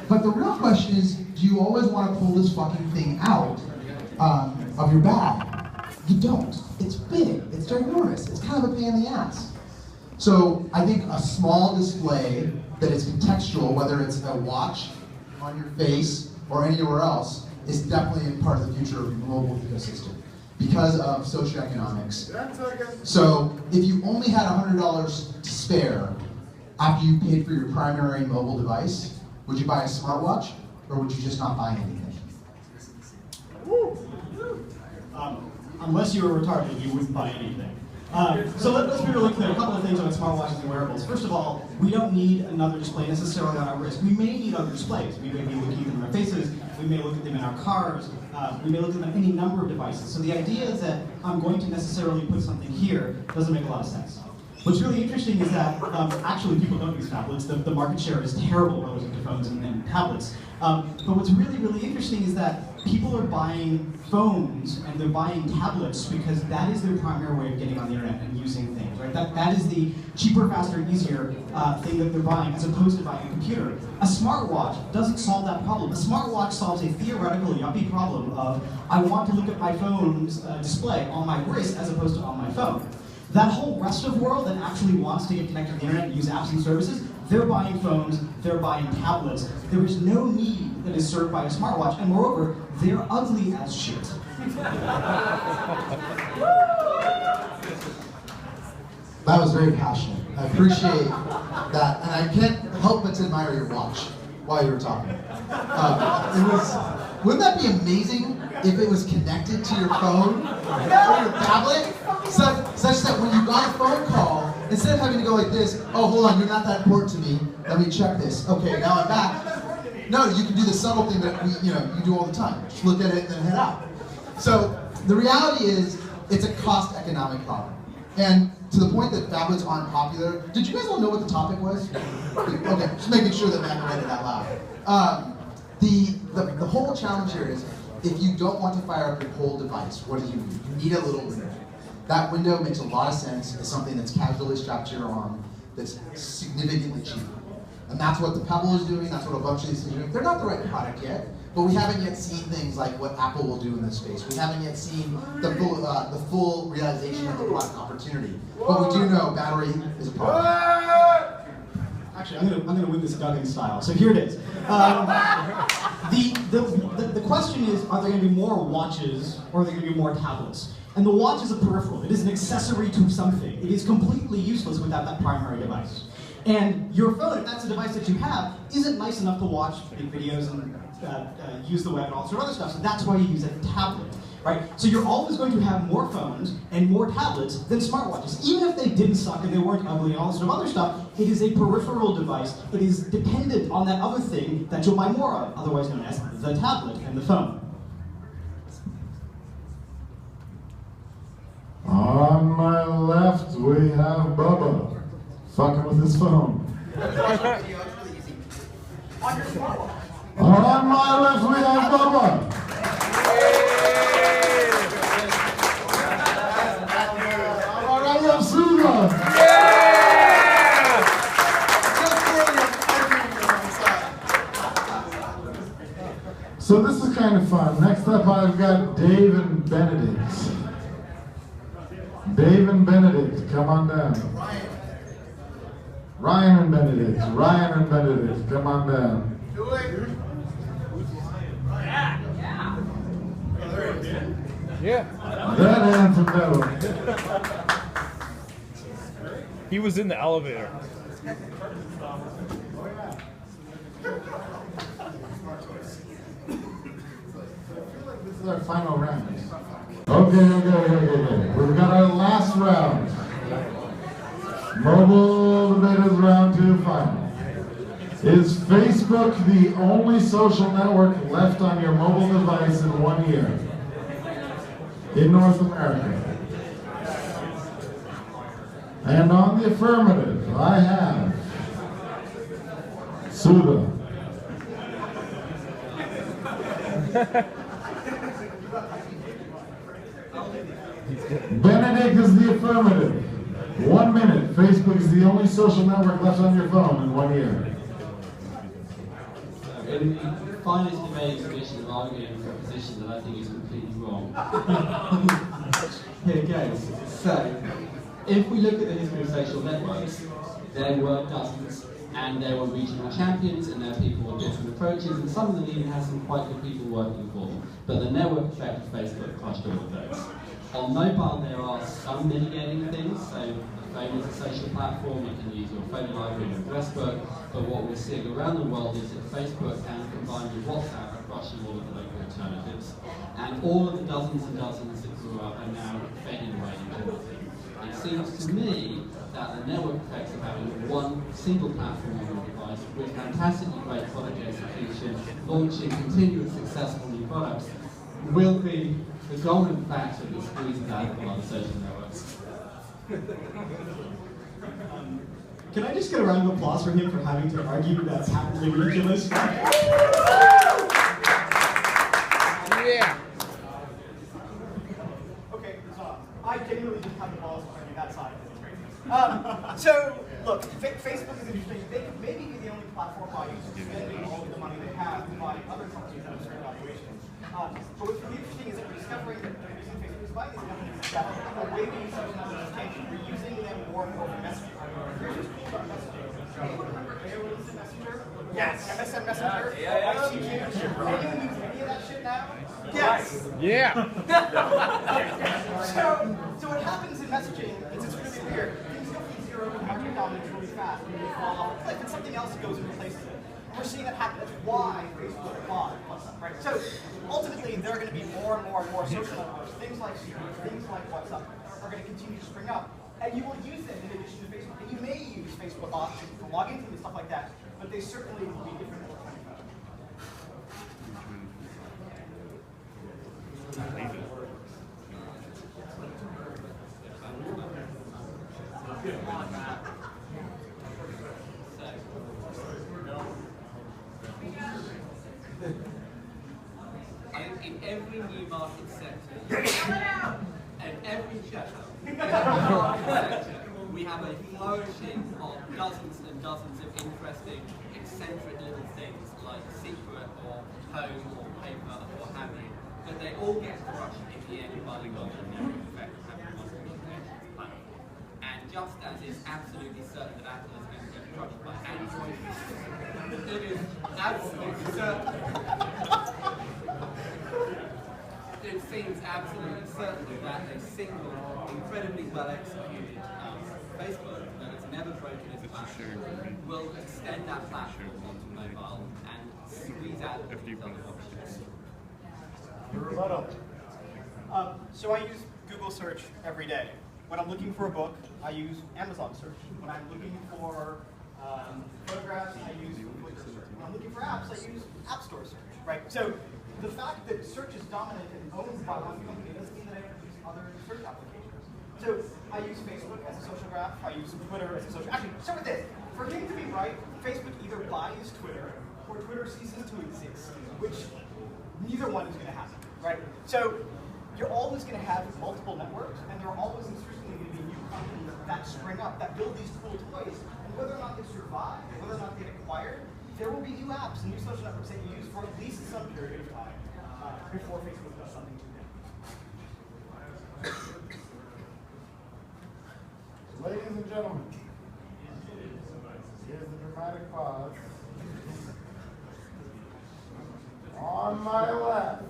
But the real question is, do you always want to pull this fucking thing out of your bag? You don't. It's big. It's ginormous. It's kind of a pain in the ass. So I think a small display that is contextual, whether it's a watch on your face or anywhere else, is definitely part of the future of the mobile ecosystem because of socioeconomics. So if you only had $100 to spare after you paid for your primary mobile device, would you buy a smartwatch or would you just not buy anything? Unless you were retarded, you wouldn't buy anything. So let's be really clear. A couple of things on smartwatches and wearables. First of all, we don't need another display necessarily on our wrist. We may need other displays. We may be looking at them in our faces. We may look at them in our cars. We may look at them in any number of devices. So the idea is that I'm going to necessarily put something here doesn't make a lot of sense. What's really interesting is that actually people don't use tablets. The market share is terrible relative to phones and tablets. But what's really, really interesting is that people are buying phones and they're buying tablets because that is their primary way of getting on the internet and using things, right? That is the cheaper, faster, easier thing that they're buying as opposed to buying a computer. A smartwatch doesn't solve that problem. A smartwatch solves a theoretical, yuppie problem of I want to look at my phone's display on my wrist as opposed to on my phone. That whole rest of the world that actually wants to get connected to the internet and use apps and services, they're buying phones, they're buying tablets. There is no need that is served by a smartwatch, and moreover, they're ugly as shit. That was very passionate. I appreciate that, and I can't help but to admire your watch while you were talking. Wouldn't that be amazing if it was connected to your phone or your tablet, such that when you got a phone call, instead of having to go like this, oh, hold on, you're not that important to me, let me check this. Okay, now I'm back. No, you can do the subtle thing that you do all the time. Just look at it and then head out. So the reality is, it's a cost economic problem. And to the point that tablets aren't popular, did you guys all know what the topic was? Okay, just making sure that Matt read it out loud. The whole challenge here is, if you don't want to fire up your whole device, what do you need? You need a little window. That window makes a lot of sense. It's something that's casually strapped to your arm, that's significantly cheaper. And that's what the Pebble is doing, that's what a bunch of these things are doing. They're not the right product yet, but we haven't yet seen things like what Apple will do in this space. We haven't yet seen the full realization of the product opportunity. But we do know battery is a problem. Actually, I'm gonna win this Duggan style. So here it is. The question is, are there going to be more watches or are there going to be more tablets? And the watch is a peripheral. It is an accessory to something. It is completely useless without that primary device. And your phone, if that's a device that you have, isn't nice enough to watch big videos and use the web and all sorts of other stuff. So that's why you use a tablet, right? So you're always going to have more phones and more tablets than smartwatches. Even if they didn't suck and they weren't ugly and all this sort of other stuff, it is a peripheral device. It is dependent on that other thing that you'll buy more of, otherwise known as the tablet and the phone. On my left, we have Bubba, fucking with his phone. On my left, we have Bubba. All right, we have Suga. So this is kind of fun. Next up, I've got Dave and Benedict. Dave and Benedict, come on down. Ryan and Benedict, Ryan and Benedict, come on down. Do it. Yeah. That handsome devil. He was in the elevator. This is our final round. Okay. We've got our last round. Mobile Debaters Round 2 final. Is Facebook the only social network left on your mobile device in 1 year? In North America. And on the affirmative, I have Suda. Benedict is the affirmative. 1 minute. Facebook is the only social network left on your phone in 1 year. in the finest debate tradition of arguing for a position that I think is completely wrong. Here goes. So, if we look at the history of social networks, there were dozens, and there were regional champions, and there are people with different approaches, and some of them even had some quite good people working for them. But the network effect of Facebook crushed all of those. On mobile, there are some mitigating things. So, the phone is a social platform, you can use your phone library and address book, but what we're seeing around the world is that Facebook and combined with WhatsApp are crushing all of the local alternatives. And all of the dozens and dozens that grew up are now fading away in poverty. It seems to me that the network effects of having one single platform on your device with fantastically great product execution, launching continuous successful new products, will be the dominant factor that squeezes out of other social networks. Can I just get a round of applause for him for having to argue that patently ridiculous? Yeah. Okay, so I genuinely didn't have the balls to argue that side of it. So, look, Facebook is interesting. They could maybe be the only platform where users spending all of the money they have to buy other companies that have certain valuations. But what's really interesting is that we're discovering that the reason Facebook is buying these companies is that the way we use social networks is changing. We're using them more and more for messaging. Here's what's cool about messaging. Anyone remember AOL Instant Messenger? Yes. MSN Messenger? ICQ? Anyone use any of that shit now? Yes. Yeah. So what happens in messaging is it's really weird. Things go from zero to market dominance really fast, and they fall off a cliff, and something else goes and replaces it. And we're seeing that happen. That's why Facebook bought WhatsApp, right? So ultimately, there are going to be more and more and more social networks. Things like WhatsApp are going to continue to spring up, and you will use them in addition to Facebook. And you may use Facebook options to log into and stuff like that, but they certainly will be different. In every new market sector, and every sector, we have a flourishing of dozens and dozens of interesting, eccentric little things like secret or home or paper or what have you, but they all get crushed in the end by the golden network effect of having one platform. And just as it's absolutely certain that Apple is going to get crushed by Android, it is absolutely certain. It seems absolutely certain that a single, incredibly well executed Facebook that has never broken its platform will extend that platform onto mobile and squeeze out the other options. So I use Google search every day. When I'm looking for a book, I use Amazon search. When I'm looking for photographs, I use Flickr search. When I'm looking for apps, I use App Store search, right? So the fact that search is dominant and owned by one company doesn't mean that I don't use other search applications. So I use Facebook as a social graph. I use Twitter as a social. Actually, start with this. For him to be right, Facebook either buys Twitter or Twitter ceases to exist, which neither one is going to happen, right? So you're always going to have multiple networks, and there are always increasingly going to be new companies that spring up that build these cool toys. And whether or not they survive, or whether or not they get acquired, there will be new apps and new social networks that you use for at least some period of time before Facebook does something to them. Ladies and gentlemen, here's the dramatic pause. On my left,